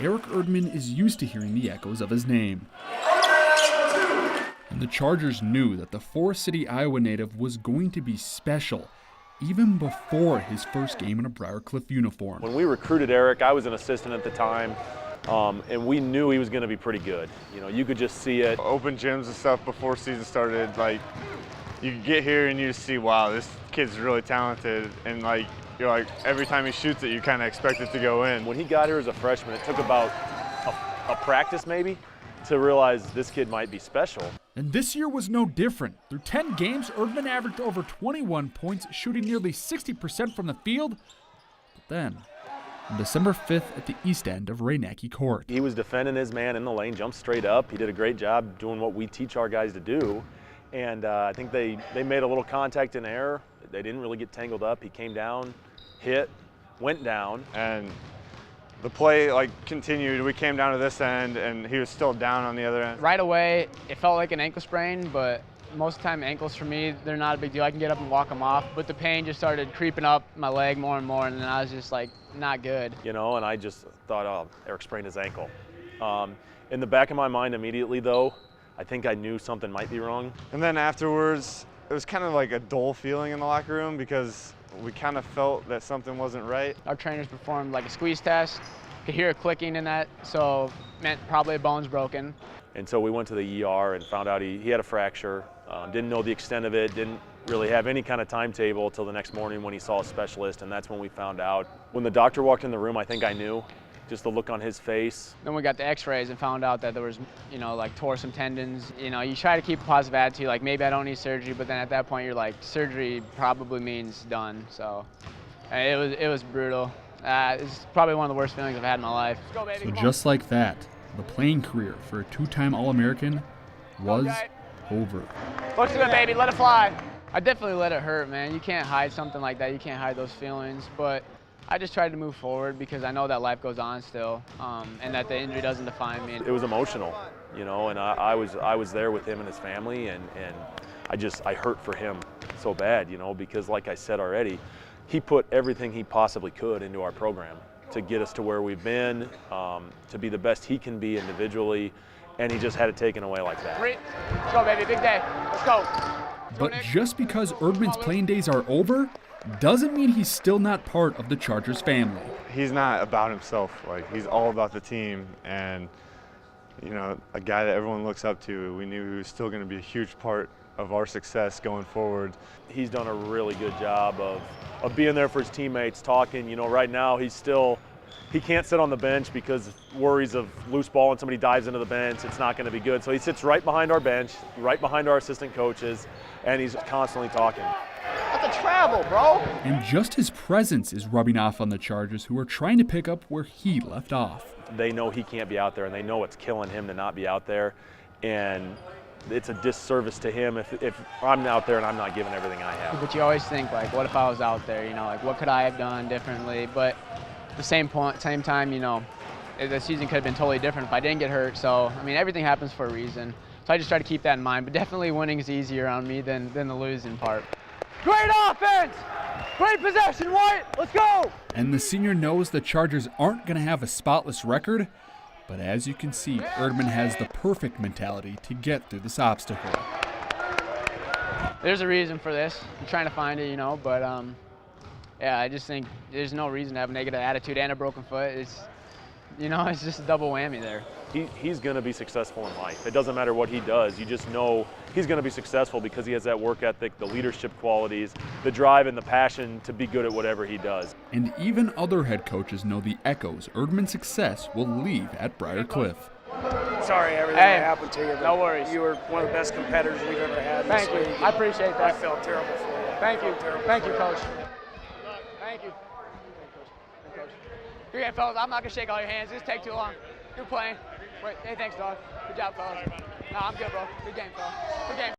Eric Erdman is used to hearing the echoes of his name. And the Chargers knew that the four-city Iowa native was going to be special, even before his first game in a Briar Cliff uniform. When we recruited Eric, I was an assistant at the time, and we knew he was going to be pretty good. You know, you could just see it. Open gyms and stuff before season started, like, you could get here and you just see, wow, this kid's really talented, and like, you're like, every time he shoots it, you kind of expect it to go in. When he got here as a freshman, it took about a practice maybe to realize this kid might be special. And this year was no different. Through 10 games, Erdman averaged over 21 points, shooting nearly 60% from the field. But then, on December 5th at the east end of Rainacke Court, he was defending his man in the lane, jumped straight up. He did a great job doing what we teach our guys to do. And I think they made a little contact in air. They didn't really get tangled up. He came down, hit, went down. And the play continued. We came down to this end and he was still down on the other end. Right away, it felt like an ankle sprain, but most of the time ankles for me, they're not a big deal. I can get up and walk them off, but the pain just started creeping up my leg more and more, and then I was just like, not good. You know, and I just thought, oh, Eric sprained his ankle. In the back of my mind immediately though, I think I knew something might be wrong. And then afterwards, it was kind of like a dull feeling in the locker room because we kind of felt that something wasn't right. Our trainers performed like a squeeze test. Could hear it clicking in that, so meant probably a bone's broken. And so we went to the ER and found out he had a fracture. Didn't know the extent of it, didn't really have any kind of timetable until the next morning when he saw a specialist, and that's when we found out. When the doctor walked in the room, I think I knew, just the look on his face. Then we got the x-rays and found out that there was, you know, like tore some tendons. You know, you try to keep a positive attitude, like maybe I don't need surgery, but then at that point you're like, surgery probably means done. So it was brutal. It's probably one of the worst feelings I've had in my life. Let's go, baby. So just like that, the playing career for a two-time All-American was over. Looks good, baby. Let it fly. I definitely let it hurt, man. You can't hide something like that. You can't hide those feelings. But I just tried to move forward because I know that life goes on still, and that the injury doesn't define me. It was emotional, you know, and I was there with him and his family, and I hurt for him so bad, you know, because like I said already, he put everything he possibly could into our program to get us to where we've been, to be the best he can be individually, and he just had it taken away like that. Let's go, baby, big day. Let's go. But just because Erdman's playing days are over, doesn't mean he's still not part of the Chargers family. He's not about himself. Like, he's all about the team, and you know, a guy that everyone looks up to. We knew he was still going to be a huge part of our success going forward. He's done a really good job of being there for his teammates, talking. You know, right now he can't sit on the bench because worries of loose ball and somebody dives into the bench, it's not going to be good. So he sits right behind our bench, right behind our assistant coaches, and he's constantly talking. That's a travel, bro. And just his presence is rubbing off on the Chargers, who are trying to pick up where he left off. They know he can't be out there, and they know it's killing him to not be out there. And it's a disservice to him if I'm out there and I'm not giving everything I have. But you always think, like, what if I was out there? You know, like, what could I have done differently? But at the same time, you know, the season could have been totally different if I didn't get hurt. So, I mean, everything happens for a reason. So I just try to keep that in mind. But definitely winning is easier on me than the losing part. Great offense! Great possession, White! Let's go! And the senior knows the Chargers aren't going to have a spotless record, but as you can see, Erdman has the perfect mentality to get through this obstacle. There's a reason for this. I'm trying to find it, you know, but yeah, I just think there's no reason to have a negative attitude and a broken foot. It's, you know, it's just a double whammy there. He's going to be successful in life. It doesn't matter what he does. You just know he's going to be successful because he has that work ethic, the leadership qualities, the drive and the passion to be good at whatever he does. And even other head coaches know the echoes Erdman's success will leave at Briar Cliff. Sorry everything that happened to you. No worries. You were one of the best competitors we've ever had. Thank you. I appreciate that. I felt terrible for you. Thank you. Thank you, Coach. Thank you. Good game, fellas. I'm not going to shake all your hands. This take too long. Good playing. Wait, hey, thanks, dog. Good job, fellas. No, I'm good, bro. Good game, fellas. Good game.